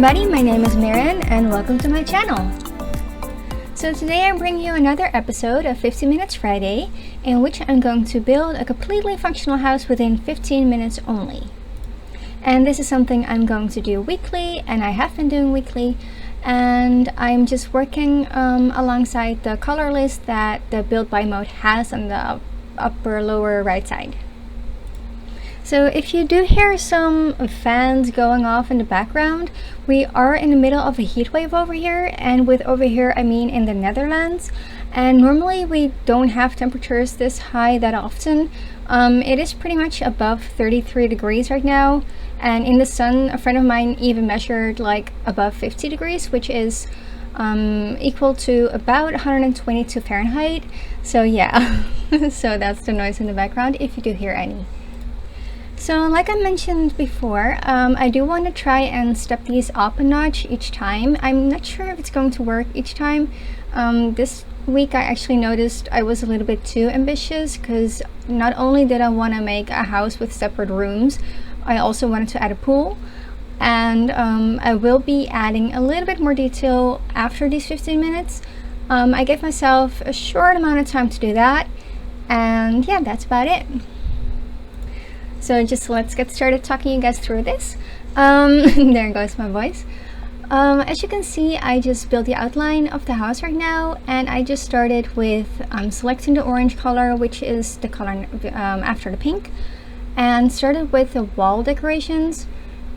everybody, my name is Marin and welcome to my channel. So today I'm bringing you another episode of 15 Minutes Friday, in which I'm going to build a completely functional house within 15 minutes only. And this is something I'm going to do weekly, and I have been doing weekly, and I'm just working alongside the color list that the build by mode has on the upper lower right side. So if you do hear some fans going off in the background, we are in the middle of a heat wave over here, and with over here I mean in the Netherlands, and normally we don't have temperatures this high that often. It is pretty much above 33 degrees right now, and in the sun a friend of mine even measured like above 50 degrees, which is equal to about 122 Fahrenheit. So yeah, so that's the noise in the background if you do hear any. So like I mentioned before, I do want to try and step these up a notch each time. I'm not sure if it's going to work each time. This week I actually noticed I was a little bit too ambitious, because not only did I want to make a house with separate rooms, I also wanted to add a pool. And I will be adding a little bit more detail after these 15 minutes. I gave myself a short amount of time to do that, and yeah, that's about it. So just let's get started talking you guys through this. There goes my voice. As you can see, I just built the outline of the house right now, and I just started with selecting the orange color, which is the color after the pink, and started with the wall decorations.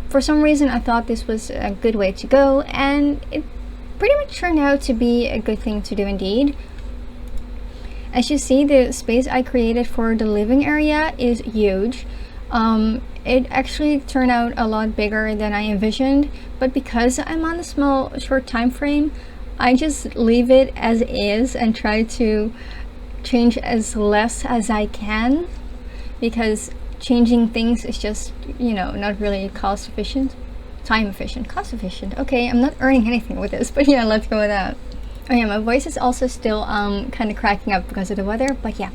For some reason I thought this was a good way to go, and it pretty much turned out to be a good thing to do indeed. As you see, the space I created for the living area is huge. It actually turned out a lot bigger than I envisioned, but because I'm on a short time frame, I just leave it as is and try to change as less as I can, because changing things is just, you know, not really cost efficient. Time efficient, cost efficient. Okay, I'm not earning anything with this, but yeah, let's go with that. Oh yeah, my voice is also still kind of cracking up because of the weather, but yeah.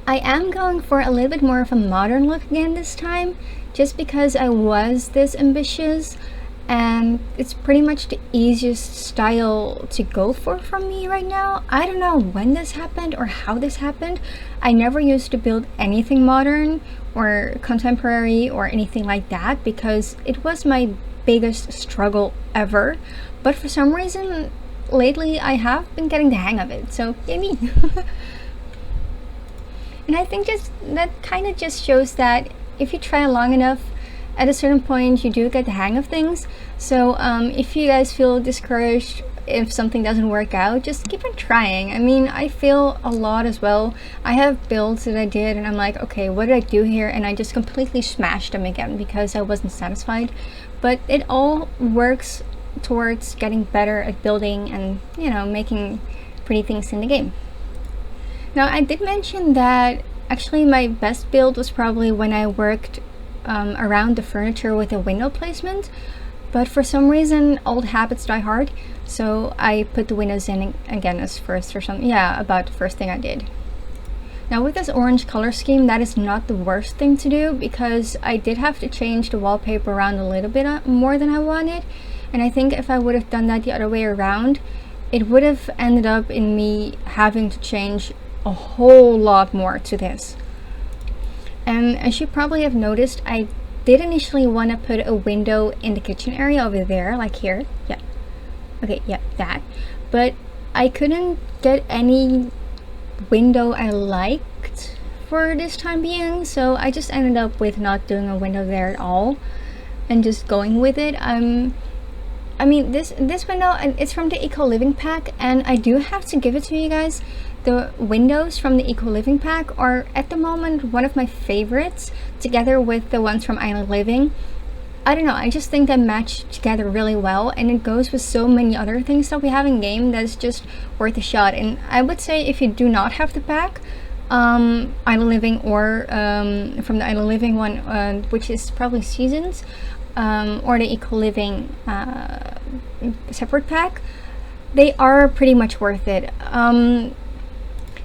I am going for a little bit more of a modern look again this time, just because I was this ambitious, and it's pretty much the easiest style to go for me right now. I don't know when this happened or how this happened. I never used to build anything modern or contemporary or anything like that, because it was my biggest struggle ever. But for some reason lately I have been getting the hang of it, so yay me. And I think that kind of just shows that if you try long enough, at a certain point you do get the hang of things. So if you guys feel discouraged if something doesn't work out, just keep on trying. I mean, I feel a lot as well. I have builds that I did and I'm like, okay, what did I do here? And I just completely smashed them again because I wasn't satisfied. But it all works towards getting better at building and, you know, making pretty things in the game. Now, I did mention that actually my best build was probably when I worked around the furniture with a window placement, but for some reason old habits die hard, so I put the windows in again as first or something. Yeah, about the first thing I did. Now with this orange color scheme, that is not the worst thing to do, because I did have to change the wallpaper around a little bit more than I wanted, and I think if I would have done that the other way around, it would have ended up in me having to change a whole lot more to this. And as you probably have noticed, I did initially want to put a window in the kitchen area over there, like here. Yeah, okay, yeah, that, but I couldn't get any window I liked for this time being, so I just ended up with not doing a window there at all and just going with it. I mean, this window, it's from the Eco Living pack, and I do have to give it to you guys. The windows from the Eco Living pack are at the moment one of my favorites, together with the ones from Island Living. I don't know, I just think they match together really well, and it goes with so many other things that we have in game that's just worth a shot. And I would say if you do not have the pack, Island Living, or from the Island Living one, which is probably Seasons, or the Eco Living separate pack, they are pretty much worth it.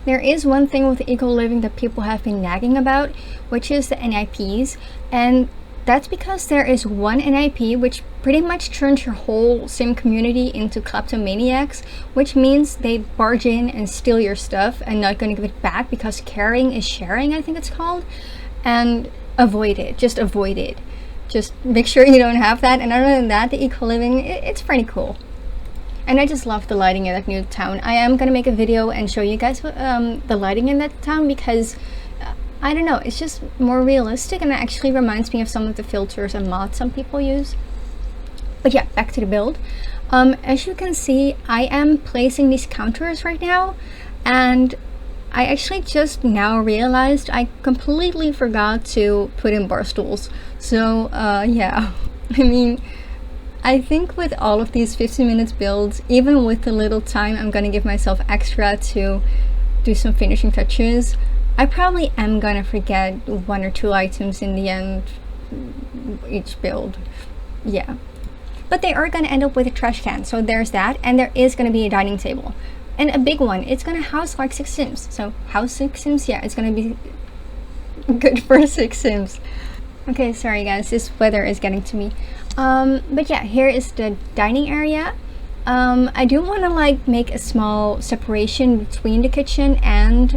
There is one thing with Eco Living that people have been nagging about, which is the NIPs, and that's because there is one NIP which pretty much turns your whole sim community into kleptomaniacs, which means they barge in and steal your stuff and not going to give it back because caring is sharing, I think it's called. And avoid it. Just avoid it. Just make sure you don't have that. And other than that, the eco-living, it's pretty cool. And I just love the lighting in that new town. I am going to make a video and show you guys the lighting in that town because I don't know, it's just more realistic and it actually reminds me of some of the filters and mods some people use. But yeah, back to the build. As you can see, I am placing these counters right now, and I actually just now realized I completely forgot to put in bar stools. So yeah, I mean, I think with all of these 15 minutes builds, even with the little time I'm gonna give myself extra to do some finishing touches, I probably am gonna forget 1 or 2 items in the end each build. Yeah. But they are gonna end up with a trash can, so there's that, and there is gonna be a dining table. And a big one. It's gonna house like 6 sims. So house 6 sims? Yeah, it's gonna be good for 6 sims. Okay, sorry guys, this weather is getting to me. But yeah, here is the dining area. I do want to like make a small separation between the kitchen and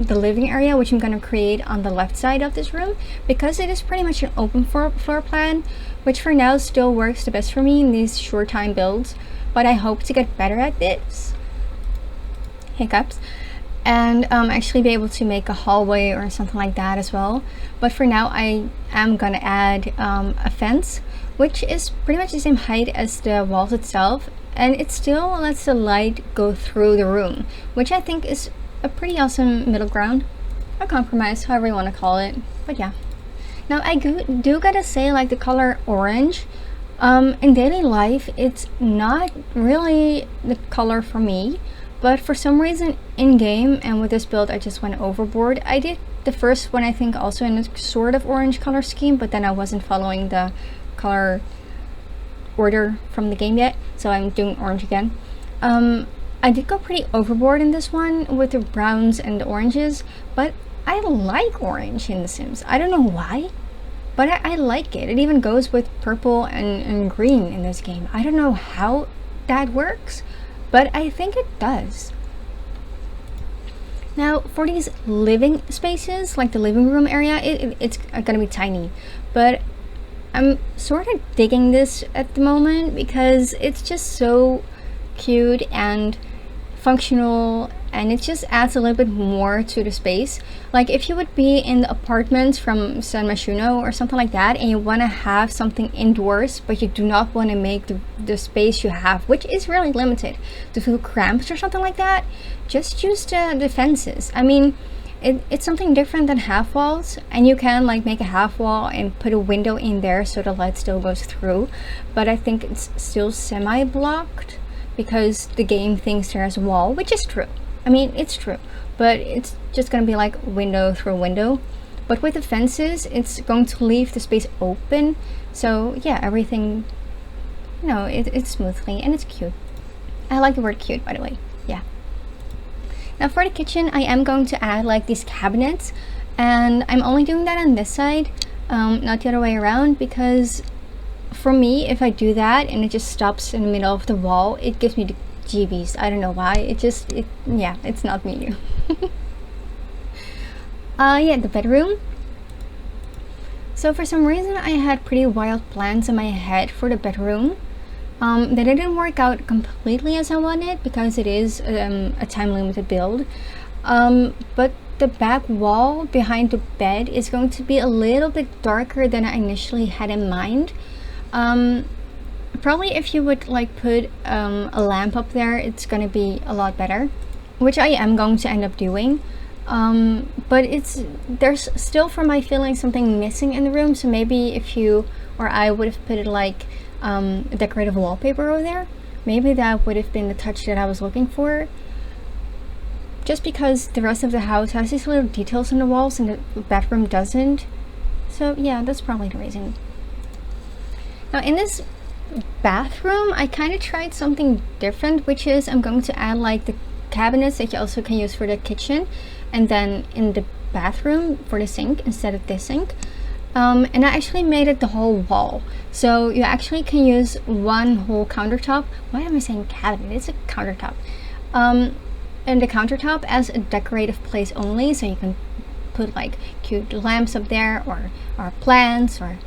the living area, which I'm going to create on the left side of this room, because it is pretty much an open floor plan, which for now still works the best for me in these short time builds, but I hope to get better at this. Hiccups. And actually be able to make a hallway or something like that as well. But for now I am going to add a fence, which is pretty much the same height as the walls itself, and it still lets the light go through the room, which I think is a pretty awesome middle ground. A compromise, however you want to call it. But yeah. Now I do gotta say, like, the color orange, in daily life it's not really the color for me, but for some reason in game and with this build I just went overboard. I did the first one I think also in a sort of orange color scheme, but then I wasn't following the color order from the game yet, so I'm doing orange again. I did go pretty overboard in this one with the browns and the oranges, but I like orange in The Sims. I don't know why, but I like it. It even goes with purple and green in this game. I don't know how that works, but I think it does. Now for these living spaces, like the living room area, it's gonna be tiny, but I'm sort of digging this at the moment because it's just so cute and functional, and it just adds a little bit more to the space. Like if you would be in the apartments from San Myshuno or something like that, and you want to have something indoors, but you do not want to make the space you have, which is really limited, to feel cramped or something like that, just use the fences. I mean, it's something different than half walls, and you can like make a half wall and put a window in there so the light still goes through, but I think it's still semi-blocked because the game thinks there's a wall, which is true. I mean, it's true, but it's just gonna be like window through window. But with the fences, it's going to leave the space open, so yeah, everything, you know, it's smoothly, and it's cute. I like the word cute, by the way. Yeah. Now for the kitchen, I am going to add like these cabinets, and I'm only doing that on this side, not the other way around, because for me, if I do that and it just stops in the middle of the wall, it gives me the GBs. I don't know why. Yeah, it's not me. Yeah, the bedroom. So for some reason, I had pretty wild plans in my head for the bedroom. That didn't work out completely as I wanted because it is a time limited build. But the back wall behind the bed is going to be a little bit darker than I initially had in mind. Probably if you would like put a lamp up there, it's gonna be a lot better, which I am going to end up doing. But there's still, for my feeling, something missing in the room, so maybe if you or I would have put it like a decorative wallpaper over there, maybe that would have been the touch that I was looking for, just because the rest of the house has these little details on the walls and the bedroom doesn't. So yeah, that's probably the reason. Now in this bathroom, I kind of tried something different, which is I'm going to add like the cabinets that you also can use for the kitchen, and then in the bathroom for the sink instead of this sink. And I actually made it the whole wall. So you actually can use one whole countertop. Why am I saying cabinet? It's a countertop. And the countertop as a decorative place only, so you can put like cute lamps up there, or plants, or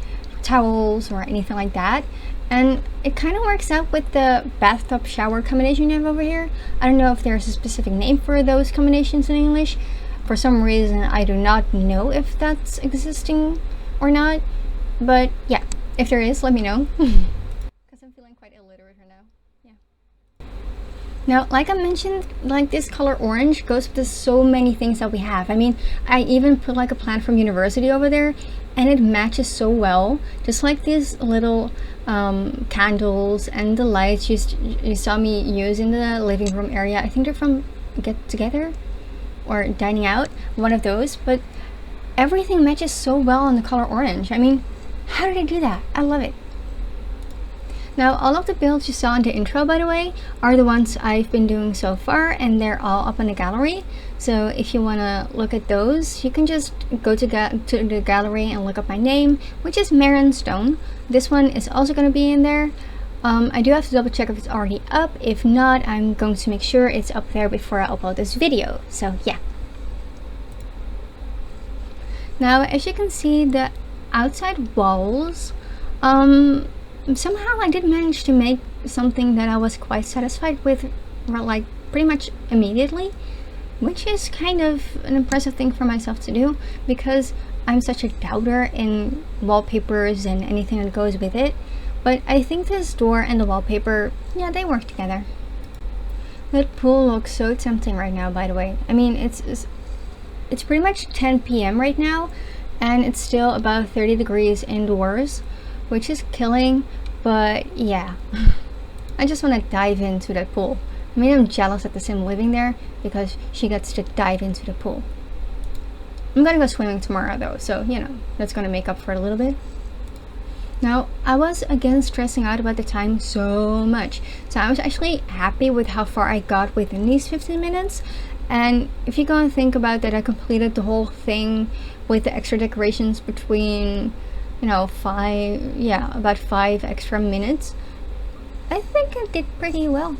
towels, or anything like that. And it kind of works out with the bathtub shower combination you have over here. I don't know if there's a specific name for those combinations in English. For some reason, I do not know if that's existing or not. But yeah, if there is, let me know. Because I'm feeling quite illiterate right now. Yeah. Now, like I mentioned, like this color orange goes with so many things that we have. I mean, I even put like a plant from university over there, and it matches so well. Just like these little candles and the lights you saw me use in the living room area. I think they're from Get Together or Dining Out, one of those. But everything matches so well in the color orange. I mean, how did I do that? I love it. Now, all of the builds you saw in the intro, by the way, are the ones I've been doing so far, and they're all up in the gallery. So if you want to look at those, you can just go to the gallery and look up my name, which is MarronStone. This one is also going to be in there. I do have to double check if it's already up. If not, I'm going to make sure it's up there before I upload this video. So yeah. Now, as you can see, the outside walls, somehow I did manage to make something that I was quite satisfied with, like pretty much immediately, which is kind of an impressive thing for myself to do, because I'm such a doubter in wallpapers and anything that goes with it. But I think this door and the wallpaper, yeah, they work together. That pool looks so tempting right now, by the way. I mean, it's pretty much 10 p.m. right now, and it's still about 30 degrees indoors, which is killing. But yeah, I just want to dive into that pool. I mean, I'm jealous at the sim living there because she gets to dive into the pool. I'm gonna go swimming tomorrow though, so you know, that's gonna make up for it a little bit. Now, I was again stressing out about the time so much, so I was actually happy with how far I got within these 15 minutes. And if you're gonna think about that, I completed the whole thing with the extra decorations between, you know, about 5 extra minutes. I think I did pretty well.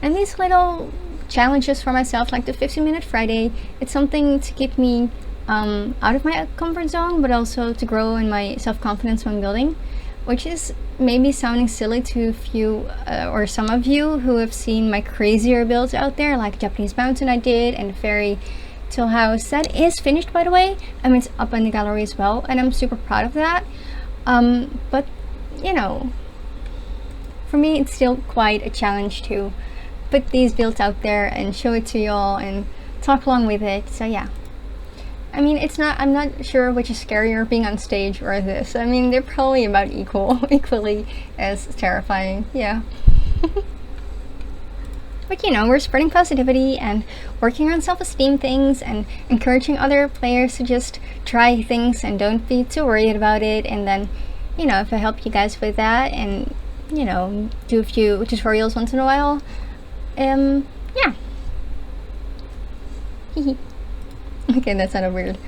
And these little challenges for myself, like the 15-minute Friday, it's something to keep me out of my comfort zone, but also to grow in my self-confidence when building, which is maybe sounding silly to a few or some of you who have seen my crazier builds out there, like Japanese mountain I did and the fairy tale house. That is finished, by the way. I mean, it's up in the gallery as well, and I'm super proud of that. But you know, for me, it's still quite a challenge to put these builds out there and show it to y'all and talk along with it. So yeah, I mean, I'm not sure which is scarier, being on stage or this. I mean, they're probably about equally as terrifying. Yeah. But you know, we're spreading positivity and working on self-esteem things and encouraging other players to just try things and don't be too worried about it. And then, you know, if I help you guys with that and, you know, do a few tutorials once in a while, yeah. Okay, that sounded weird.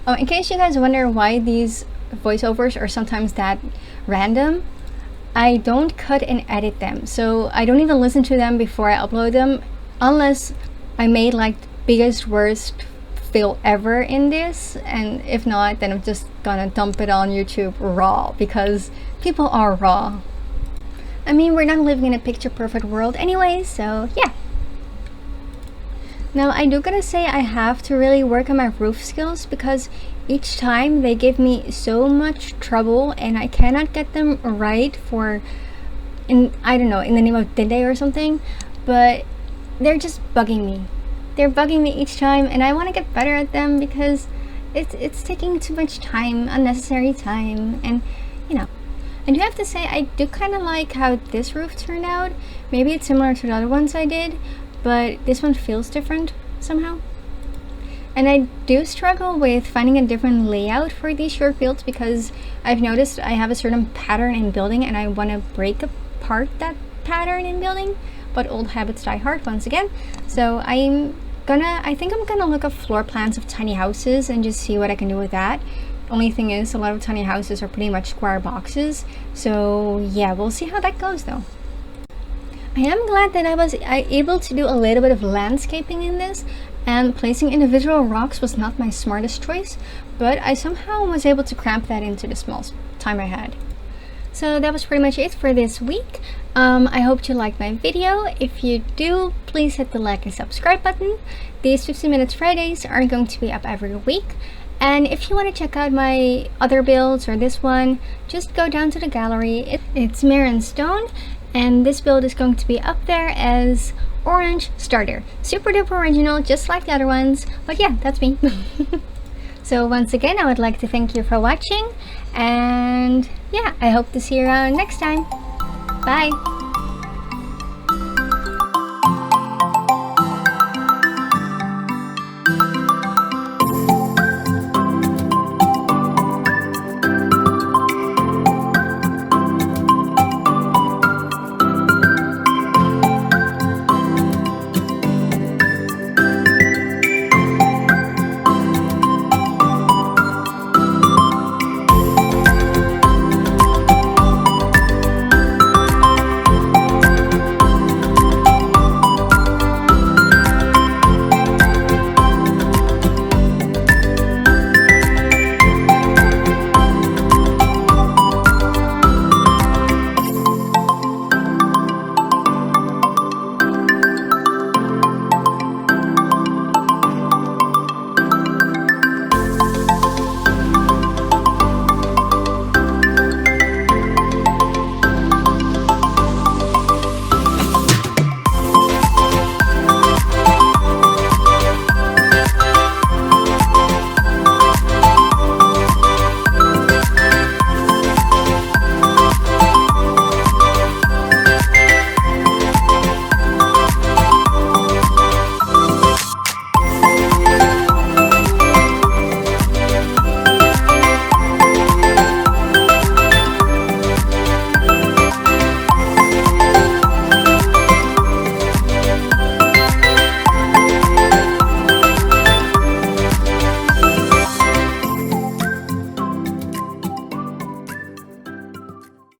In case you guys wonder why these voiceovers are sometimes that random, I don't cut and edit them, so I don't even listen to them before I upload them, unless I made like the biggest worst fail ever in this, and if not, then I'm just gonna dump it on YouTube raw, because people are raw. I mean, we're not living in a picture perfect world anyway, so yeah. Now, I do gotta say I have to really work on my roof skills, because each time they give me so much trouble and I cannot get them right I don't know, in the name of the day or something, but they're just bugging me. They're bugging me each time, and I want to get better at them because it's taking too much time, unnecessary time, and you know. I do have to say, I do kind of like how this roof turned out. Maybe it's similar to the other ones I did, but this one feels different somehow. And I do struggle with finding a different layout for these short builds, because I've noticed I have a certain pattern in building and I want to break apart that pattern in building, but old habits die hard once again. So I think I'm gonna look up floor plans of tiny houses and just see what I can do with that, Only thing is, a lot of tiny houses are pretty much square boxes. So yeah, we'll see how that goes though. I am glad that I was able to do a little bit of landscaping in this, and placing individual rocks was not my smartest choice, but I somehow was able to cramp that into the small time I had. So that was pretty much it for this week. I hope you liked my video. If you do, please hit the like and subscribe button. These 15 Minutes Fridays are going to be up every week. And if you want to check out my other builds or this one, just go down to the gallery. It's MarronStone, and this build is going to be up there as Orange Starter. Super duper original, just like the other ones. But yeah, that's me. So once again, I would like to thank you for watching, and yeah, I hope to see you around next time. Bye!